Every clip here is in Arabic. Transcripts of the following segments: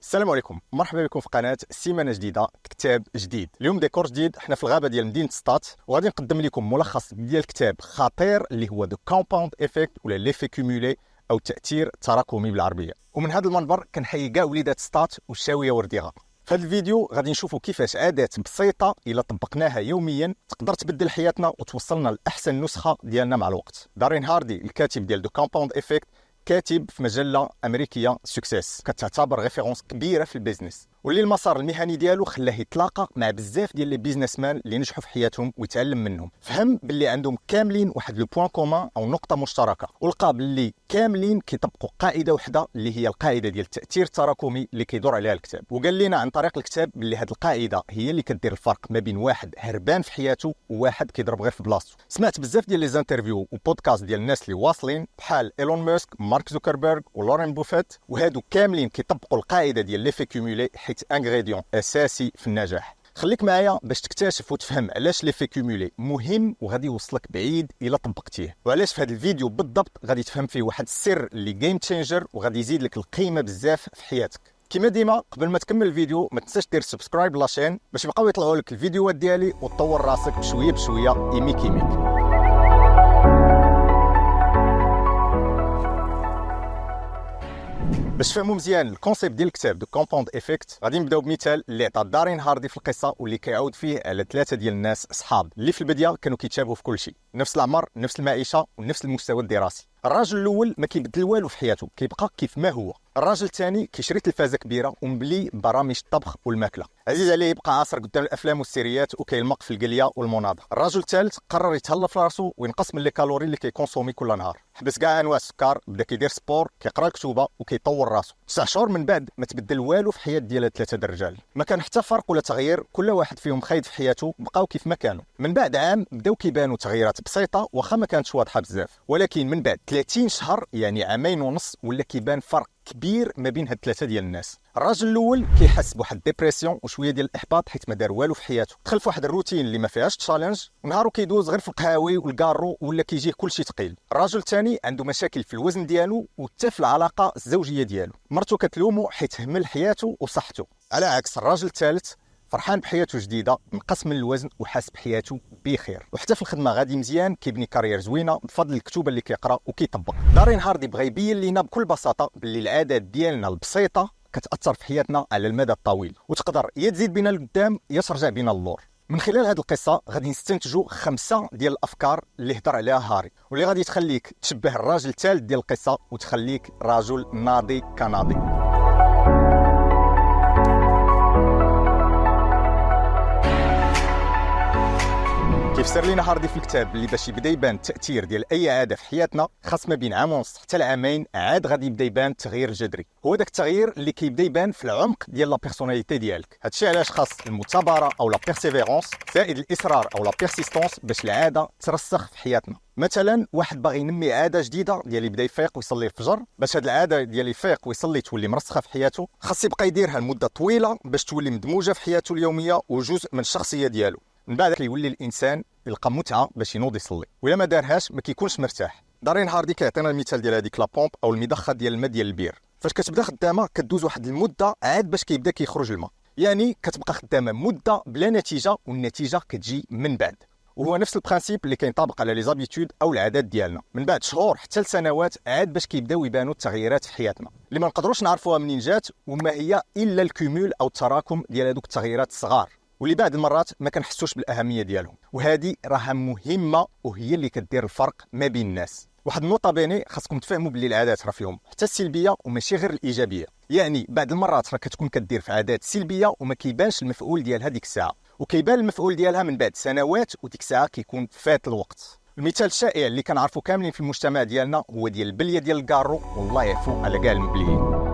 السلام عليكم، مرحبا بكم في قناه سيمانه جديده كتاب جديد. اليوم ديكور جديد، حنا في الغابه ديال مدينه سطات، وغادي نقدم لكم ملخص ديال كتاب خطير اللي هو ذا كومباوند ايفيكت ولا ليفي كومولي او التاثير التراكمي بالعربيه. ومن هذا المنبر كنحيي كاع وليدات سطات والشاويه ورديغه. في هذا الفيديو غادي نشوفوا كيفاش عادات بسيطه الا طبقناها يوميا تقدر تبدل حياتنا وتوصلنا لاحسن نسخه ديالنا مع الوقت. دارين هاردي الكاتب ديال ذا كومباوند ايفيكت كاتب في مجله امريكيه سكسيس كتعتبر ريفيرونس كبيره في البيزنس، واللي المسار المهني ديالو خلاه يتلاقى مع بزاف ديال لي بيزنس مان اللي نجحوا في حياتهم ويتعلم منهم. فهم باللي عندهم كاملين واحد لو بوين كومان او نقطه مشتركه، ولقى باللي كاملين كيطبقوا قاعده وحده اللي هي القاعده ديال التاثير التراكمي اللي كيدور عليها الكتاب. وقال لنا عن طريق الكتاب باللي هذه القاعده هي اللي كدير الفرق ما بين واحد هربان في حياته وواحد كيضرب غير في بلاصتو. سمعت بزاف ديال لي زانترفيو وبودكاست ديال الناس اللي واصلين بحال ايلون ماسك، مارك زوكربيرغ ولورين بوفيت، وهادو كاملين كيطبقوا القاعده ديال ليفي كومولي حيت انغريديون اساسي في النجاح. خليك معايا باش تكتشف وتفهم علاش ليفي كومولي مهم وغادي يوصلك بعيد الا طبقتيه، وعلاش في هذا الفيديو بالضبط غادي تفهم فيه واحد السر اللي جيم تشينجر وغادي يزيد لك القيمه بزاف في حياتك. كما ديما قبل ما تكمل الفيديو ما تنساش دير سبسكرايب لاشين باش يبقاو يطلعوا لك الفيديوهات ديالي وتطور راسك بشويه بشويه ايميك ايميك. باش تفهموا مزيان الكونسيبت ديال الكتاب دو كومباوند ايفيكت غادي نبداو بمثال اللي عطى دارين هاردي في القصه واللي كيعاود فيه على ثلاثه ديال الناس اصحاب اللي في البدايه كانوا كيتشابهوا في كل شيء، نفس العمر، نفس المعيشه ونفس المستوى الدراسي. الراجل الاول ما كيبدل والو في حياته، كيبقى كيف ما هو. الراجل الثاني كيشري تلفازه كبيره ومبلي برامج الطبخ والماكله، عزيز عليه يبقى عاصر قدام الافلام والسيريات وكيلمق في القليه والمناظر. الراجل الثالث قرر يتهلا في راسو وينقص من لي كالوري اللي كيكونسومي كل نهار، حبس كاع انواع السكر، بدا كيدير سبور، كيقرا الكتوبه وكيطور راسو. 9 شهور من بعد ما تبدل والو في حياه ديال ثلاثه الرجال، ما كان حتى فرق ولا تغيير، كل واحد فيهم خايد في حياته بقاو كيف ما كانوا. من بعد عام بداو كيبانوا تغييرات بسيطه واخا ما كانتش واضحه بزاف، ولكن من بعد 30 شهر يعني عامين ونص ولا كيبان فرق كبير ما بين هاد ثلاثه ديال الناس. الراجل الاول كيحس بواحد ديبرسيون وشويه ديال الاحباط حيت ما دار والو في حياته، دخل في واحد الروتين اللي ما فيهاش تشالنج، ونهارو كيدوز غير في القهاوي والكارو ولا كيجيه كلشي ثقيل. الراجل الثاني عنده مشاكل في الوزن ديالو وحتى في العلاقه الزوجيه ديالو، مرته كتلومو حيت همل حياته وصحته. على عكس الراجل الثالث فرحان بحياته جديده، نقص من الوزن وحاس بحياته بخير، وحتى في الخدمه غادي مزيان، كيبني كارير زوينه بفضل الكتب اللي كيقرا وكيطبق. دارين هاردي بغى يبين لينا بكل بساطه باللي العادات ديالنا البسيطه كتاثر في حياتنا على المدى الطويل، وتقدر يا تزيد بينا لقدام يا ترجع بينا للور. من خلال هذه القصه غادي نستنتجوا 5 ديال الافكار اللي هضر عليها هاري واللي غادي تخليك تشبه الراجل الثالث ديال القصه وتخليك راجل ناضي كناضي. كيف سر لينا هاردي في الكتاب اللي باش يبدا يبان التاثير ديال اي عاده في حياتنا خاص ما بين عام ونص حتى العامين عاد غادي يبدا يبان التغيير الجذري. هو داك التغيير اللي كيبدا يبان في العمق ديال لا بيرسوناليتي ديالك. هادشي علاش خاص المثابره او لا بيرسيفيرونس زائد الاصرار او لا بيرسيستونس باش العاده ترسخ في حياتنا. مثلا واحد باغي ينمي عاده جديده ديال يبدا يفيق ويصلي الفجر، باش هاد العاده ديال يفيق ويصلي تولي مرسخه في حياته خاص يبقى يديرها لمده طويله باش تولي مدموجه في حياته اليوميه وجزء من الشخصيه ديالو. من بعد كيولي الانسان يلقى متعه باش ينوض يصلي، ولا ما دارهاش ما كيكونش مرتاح. دارين هاردي كيعطينا المثال ديال هذيك لابومب او المضخه ديال الماء ديال البير، فاش كتبدا خدامه كدوز واحد المده عاد باش كيبدا كيخرج الماء، يعني كتبقى خدامه مده بلا نتيجه والنتيجه كتجي من بعد. وهو نفس البرانسيپ اللي كينطبق على لي زابيتود او العادات ديالنا، من بعد شهور حتى لسنوات عاد باش كيبداو يبانوا التغييرات في حياتنا اللي ما نقدروش نعرفوها منين جات وما هي الا الكومول او التراكم ديال هذوك التغييرات الصغار واللي بعض المرات ما كنحسوش بالاهميه ديالهم، وهذه راها مهمه وهي اللي كدير الفرق ما بين الناس. واحد النقطه بيني خاصكم تفهموا باللي العادات راه فيهم حتى السلبيه وماشي غير الايجابيه، يعني بعض المرات راه كتكون كدير في عادات سلبيه وما كيبانش المفعول ديال هذيك الساعه، وكيبان المفعول ديالها من بعد سنوات وديك الساعه كيكون فات الوقت. المثال الشائع اللي كنعرفو كاملين في المجتمع ديالنا هو ديال البليه ديال الكارو، والله يعفو على كاع المبليين.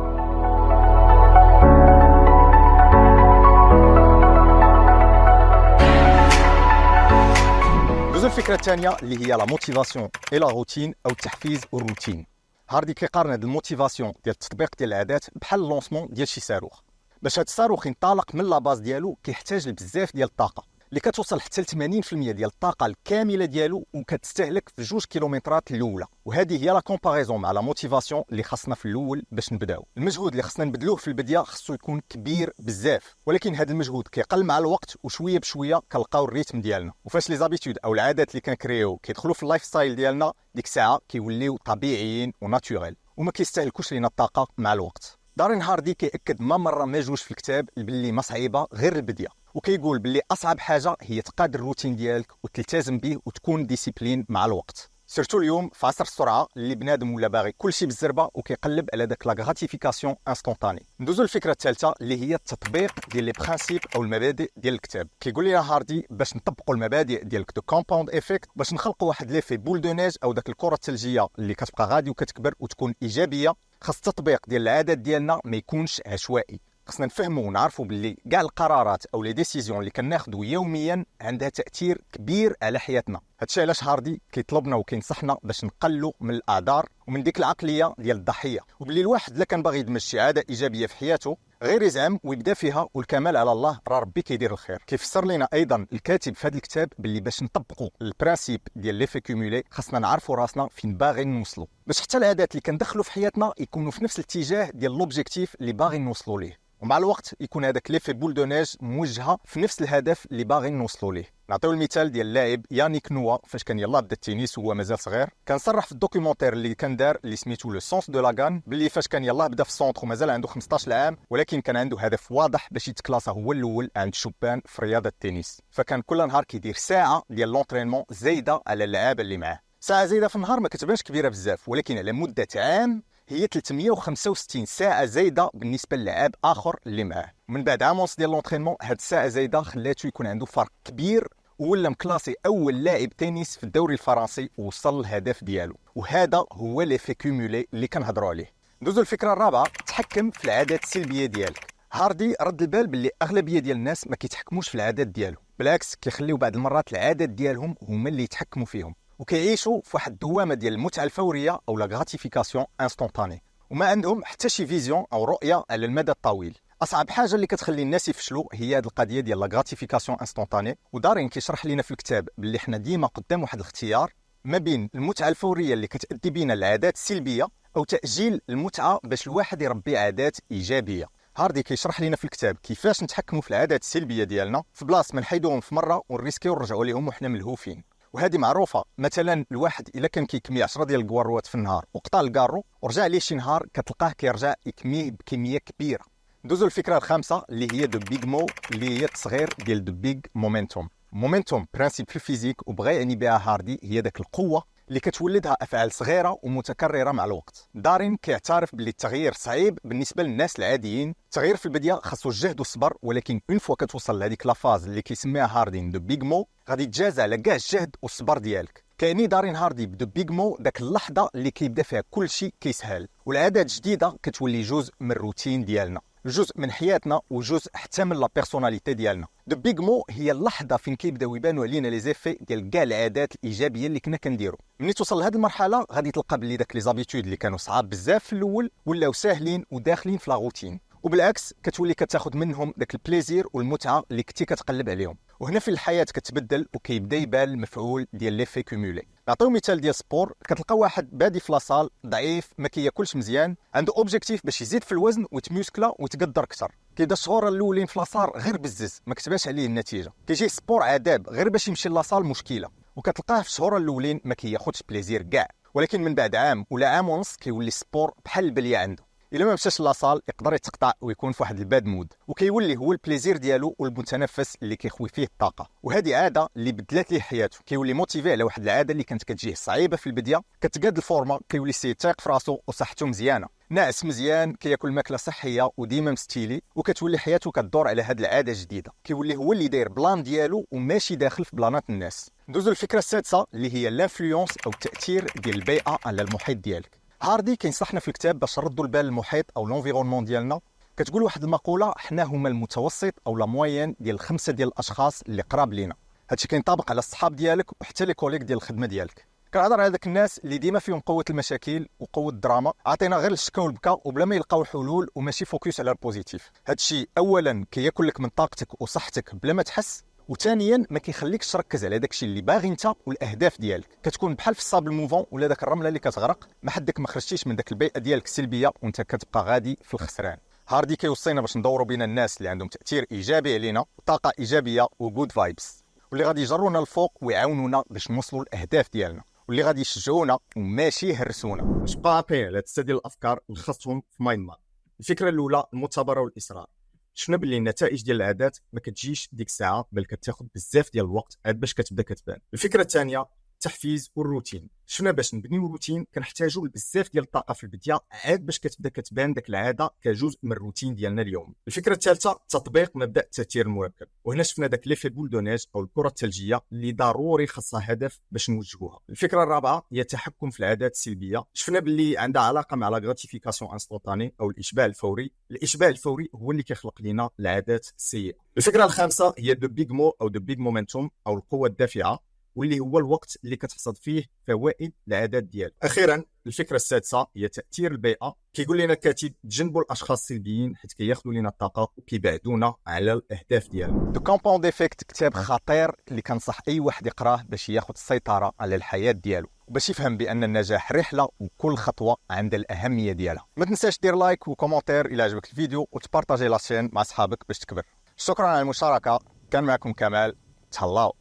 الفكره الثانيه اللي هي لا موتيفاسيون اي لا روتين او التحفيز والروتين. هاردي كيقارن هاد الموتيفاسيون ديال التطبيق ديال العادات بحال اللونسمون ديال شي صاروخ. باش هاد الصاروخ ينطلق من لا باز ديالو كيحتاج لبزاف ديال الطاقه، اللي كتوصل حتى ل 80% ديال الطاقه الكامله ديالو وكتستهلك في 2 كيلومترات الاولى. وهذه هي لا كومباريزون مع لا موتيفاسيون اللي خاصنا في الاول باش نبداو. المجهود اللي خاصنا نبذلوه في البدايه خصو يكون كبير بزاف، ولكن هذا المجهود كيقل مع الوقت وشويه بشويه كنلقاو الريتم ديالنا. وفاش لي زابيتود او العادات اللي كنكريو كيدخلوا في اللايف ستايل ديالنا ديك الساعه كيوليو طبيعيين وناتوريل وما كيستهلكوش لينا الطاقه مع الوقت. دارين هاردي كيأكد ما مره ما جوج في الكتاب باللي ما صعيبه غير البدايه، وكيقول باللي اصعب حاجه هي تقاد الروتين ديالك وتلتزم به وتكون ديسيبلين مع الوقت، سيرتو اليوم في عصر السرعه اللي بنادم ولا باغي كلشي بالزربه وكيقلب على داك لا غراتيفيكاسيون انستونطاني. ندوزو الفكره الثالثه اللي هي التطبيق ديال لي برينسيپ او المبادئ ديال الكتاب. كيقول لنا هاردي باش نطبقوا المبادئ ديال دو كومباوند ايفيكت باش نخلقوا واحد ليفي بول دو نيج او داك الكره الثلجيه اللي كتبقى غادي وكتكبر وتكون ايجابيه. خاص التطبيق ديال العادات ديالنا ما يكونش عشوائي، خصنا نفهموا ونعرفوا باللي كاع القرارات او لي ديسيزيون اللي كناخذوا يوميا عندها تاثير كبير على حياتنا. هادشي علاش هاردي كيطلبنا وكينصحنا باش نقلوا من الاعذار ومن ديك العقليه ديال الضحيه، وباللي الواحد الا كان باغي يدمج شي عاده ايجابيه في حياته غير يزعم ويبدا فيها والكمال على الله، راه ربي كيدير الخير. كيفسر لنا ايضا الكاتب في هذا الكتاب باللي باش نطبقوا البرانسيپ ديال ليفي كومولي خاصنا نعرفوا راسنا فين باغيين نوصلوا باش حتى العادات اللي كندخلوا في حياتنا يكونوا في نفس الاتجاه ديال لوبجيكتيف اللي باغيين نوصلوا ليه، ومع الوقت يكون هذاك ليفي بول دو نيج موجهه في نفس الهدف اللي باغيين نوصلوا ليه. نعطيو المثال ديال اللاعب يانيك نوا فاش كان يلاه بدا التنس وهو مازال صغير، كان صرح في الدوكيومونتير اللي كان دار اللي سميتو لو سونس دو لاغان باللي فاش كان يلاه بدا في السونتر ومازال عنده 15 عام ولكن كان عنده هدف واضح باش يتكلاصا هو الاول عند شبان في رياضه التنس. فكان كل نهار كيدير ساعه ديال لونطرينمون زايده على اللعابه اللي معاه. ساعه زايده في النهار ما كتبانش كبيره بزاف، ولكن على مده عام هي 365 ساعه زايده بالنسبه للاعب اخر اللي معاه. من بعد عام ونص ديال لونطرينمون هاد الساعه زايده خلاتو يكون عنده فرق كبير ولا مكلاسي اول لاعب تنس في الدوري الفرنسي ووصل للهدف ديالو. وهذا هو ليفي كومولي اللي كنهضروا عليه. ندوزو الفكره الرابعه، تحكم في العادات السلبيه ديالك. هاردي رد البال باللي اغلبيه ديال الناس ما كيتحكموش في العادات ديالهم، بالعكس كيخليو بعض المرات العادات ديالهم هما اللي يتحكموا فيهم وكيعيشوا في واحد الدوامه ديال المتعه الفوريه او لا غراتيفيكاسيون انستونطاني وما عندهم حتى شي فيزيون او رؤيه على المدى الطويل. اصعب حاجه اللي كتخلي الناس يفشلوا هي هذه القضيه ديال لا غراتيفيكاسيون انستونطاني. ودارين كيشرح لنا في الكتاب باللي حنا ديما قدام واحد الاختيار ما بين المتعه الفوريه اللي كتادي بينا العادات السلبيه او تاجيل المتعه باش الواحد يربي عادات ايجابيه. هاردي كيشرح لنا في الكتاب كيفاش نتحكموا في العادات السلبيه ديالنا في بلاصه ما نحيدوهم في مره ونريسكيو نرجعوا ليهم وحنا ملهوفين. وهذه معروفه، مثلا الواحد الا كان كيكمي 10 ديال الكواروات في النهار وقطع الكارو ورجع ليه شي نهار كتلقاه كيرجع يكميه بكميه كبيره. ندوزو الفكره الخامسه اللي هي دو بيغ مو اللي هي التصغير ديال دو بيغ مومنتوم. مومنتوم برانسيب في الفيزيك وبغى يعني بها هاردي هي داك القوه اللي كتولدها افعال صغيره ومتكرره مع الوقت. دارين كيعترف باللي التغيير صعيب بالنسبه للناس العاديين، التغيير في البدايه خاصو الجهد والصبر، ولكن اون فوا كتوصل لهذيك لافاز اللي كيسميها هاردين دو بيغ مو غادي تجازى على كاع الجهد والصبر ديالك. كايني دارين هاردي بدو بيغ مو داك اللحظه اللي كيبدا فيها كل شيء كيسهل والعادات جديده كتولي جزء من الروتين ديالنا، جزء من حياتنا وجزء حتى من لا بيرسوناليتي ديالنا. دو بيغ مو هي اللحظه فين كيبداو يبانوا علينا لي زيفي ديال كاع العادات الايجابيه اللي كنا كنديروا. ملي توصل لهاد المرحله غادي تلقى بلي داك لي زابيتود اللي كانوا صعاب بزاف في الاول ولاو ساهلين وداخلين في لا روتين، وبالعكس كتولي كتاخذ منهم داك البليزير والمتعه اللي كنتي كتقلب عليهم. وهنا في الحياه كتبدل وكيبدا يبان المفعول ديال ليفي كومولي. نعطيو مثال ديال سبور، كتلقى واحد بادي في لاصال ضعيف ما كياكلش مزيان، عنده اوبجيكتيف باش يزيد في الوزن ويتميسكلا ويتقدر اكثر. كيبدا الشهور الاولين في لاصال غير بزز ما كتباش عليه النتيجه، كيجي سبور عذاب غير باش يمشي لاصال مشكله، وكتلقاه في الشهور الاولين ما كياخذش بليزير كاع، ولكن من بعد عام ولا عام ونص كيولي سبور بحال البليه عنده. الا ما مشاش لاصال يقدر يتقطع ويكون في واحد الباد مود وكيولي هو البليزير ديالو والمتنفس اللي كيخوي فيه الطاقه. وهذه عاده اللي بدلات ليه حياته، كيولي موتيفي على واحد العاده اللي كانت كتجيه صعيبه في البدايه، كتقاد الفورما، كيولي سيتاق في راسو وصحته مزيانه، ناعس مزيان، كياكل ماكله صحيه وديما مستيلي، وكتولي حياته كدور على هاد العاده الجديده، كيولي هو اللي داير بلان ديالو وماشي داخل في بلانات الناس. ندوزو الفكره السادسه اللي هي لانفلونس او التاثير ديال البيئه على المحيط ديالك. هاردي كينصحنا في الكتاب باش نردوا البال للمحيط او لونفيرونمون ديالنا. كتقول واحد المقوله، حنا هما المتوسط او لا موين ديال 5 ديال الاشخاص اللي قراب لينا. هادشي كينطبق على الصحاب ديالك وحتى لي كوليك ديال الخدمه ديالك. كنهضر على داك الناس اللي ديما فيهم قوه المشاكل وقوه الدراما، عطينا غير الشكا والبكا وبلا ما يلقاو حلول وماشي فوكس على البوزيتيف. هادشي اولا كياكل لك من طاقتك وصحتك بلا ما تحس، وثانيا ما كيخليكش تركز على داكشي اللي باغي انت والاهداف ديالك، كتكون بحال في الصابل موفون ولا داك الرمله اللي كتغرق، ما حدك ما خرجتيش من داك البيئه ديالك السلبيه وانت كتبقى غادي في الخسران. هاردي كيوصينا باش ندوروا بين الناس اللي عندهم تاثير ايجابي علينا وطاقه ايجابيه وجود فايبس، واللي غادي يجرونا الفوق ويعاونونا باش نوصلوا الاهداف ديالنا، واللي غادي يشجعونا وماشي يهرسونا. باش نبقى على 6 ديال الافكار نلخصهم في مايند ماب. الفكره الاولى المثابره والاصرار. شفنا باللي النتائج ديال العادات ما كتجيش ديك الساعه، بل كتاخذ بزاف ديال الوقت عاد باش كتبدا كتبان. الفكره الثانيه التحفيز والروتين. شفنا باش نبنيو روتين كنحتاجوا بزاف ديال الطاقه في البدايه عاد باش كتبدا كتبان داك العاده كجزء من الروتين ديالنا اليوم. الفكره الثالثه تطبيق مبدا التاثير المركب، وهنا شفنا داك ليفي بول دو نيج او الكره الثلجيه اللي ضروري خاصها هدف باش نوجهوها. الفكره الرابعه هي التحكم في العادات السلبيه. شفنا باللي عندها علاقه مع لا غراتيفيكاسيون انستونطاني او الاشباع الفوري. الاشباع الفوري هو اللي كيخلق لنا العادات السيئه. الفكره الخامسه هي دو بيغ مو او دو بيغ مومنتوم او القوه الدافعه، واللي هو الوقت اللي كتحصد فيه فوائد العادات ديالك. اخيرا الفكره السادسه هي تاثير البيئه. كيقول لنا الكاتب تجنبوا الاشخاص السلبيين حيت كياخذوا لنا الطاقه وكيبعدونا على الاهداف ديالنا. دو كومباوند ايفيكت كتاب خطير اللي كنصح اي واحد يقراه باش ياخذ السيطره على الحياه ديالو وباش يفهم بان النجاح رحله وكل خطوه عندها الاهميه ديالها. ما تنساش دير لايك وكومنتير الى عجبك الفيديو وتبارطاجي لاشين مع اصحابك باش تكبر. شكرا على المشاركه، كان معكم كمال، تهلاو.